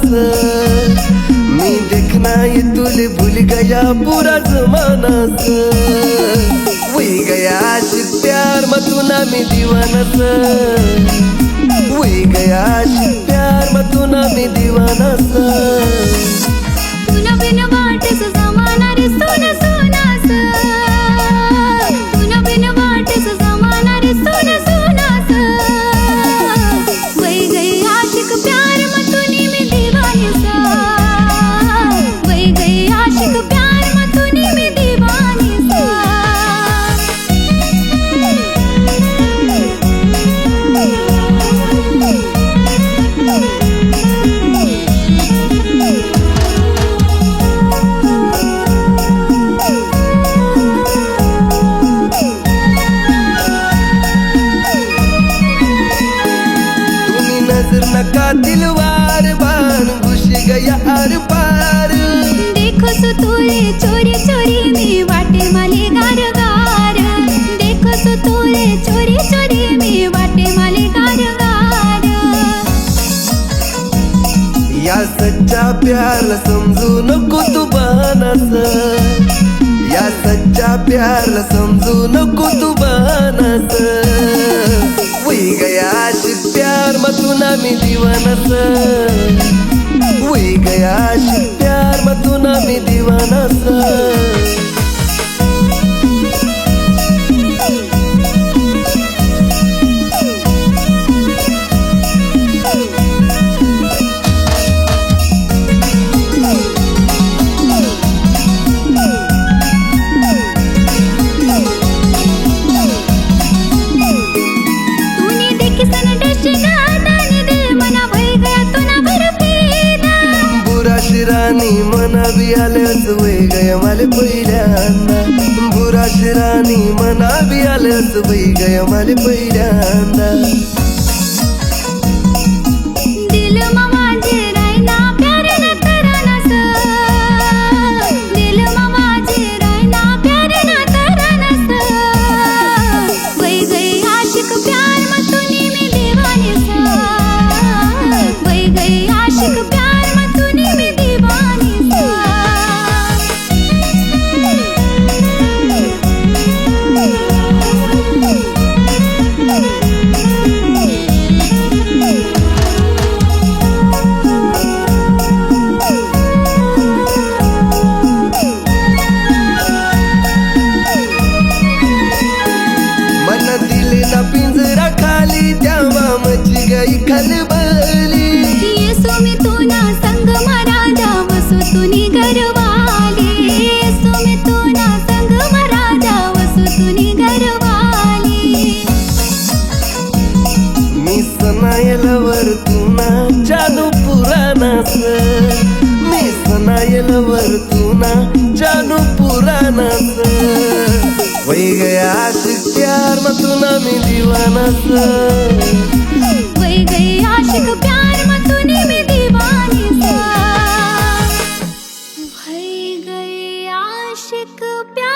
से मी देखना ये तुले भूल गया पूरा जमाना से वही गया आशिक प्यार मतुना मी दीवाना से वही गया आशिक प्यार मतुना मी दीवाना से तुना बिन वाटेस जमाना रे सोना सोना सा तुना बिन वाटेस जमाना रे सोना सोना सा वही गई आशिक प्यार मतुनी में दीवानी सा वही गई आशिक प्यार मतुनी में दीवानी सा नजर नका दिलवार बान घुस गया आर पार देखो सो तोरे चोरी चोरी में वाटे माले गार गार देखो सो तोरे चोरी चोरी में वाटे माले गार गार या सच्चा प्यार समजू नको तू बहानाचा या सच्चा प्यार समजू नको तू बहानाचा वही गया आशिक प्यार मतुना मी दीवानाचा वही गया आशिक प्यार मतुना मी दीवानाचा रानी मना भी आल्यास वय गया माले पहिल्यांदा बुरा शिरानी मना भी आल्यास वय गया माले पहिल्यांदा दिल मा माझे रायना प्यार न कराना सा दिल मा माझे रायना प्यार न कराना सा वही गई आशिक प्यार मतुनी में दीवानी सा वही गई आशिक प्यार मतुनी में दीवानी सा मन दिले ना पिंजरा खाली तेव्हा मची गई खलबली येसु मी तुना संग मराजा वसु तुनी घरवाली येसु मी तुना संग मराजा वसु तुनी घरवाली मी सनायलवर तुना जादू पुराणाच मी सनायलवर तुना जादू पुराणाच वही गया आशिक प्यार मतुना मी दीवानाच वही गई आशिक प्यार मतुनी में दीवानी सा वही गई आशिक प्यार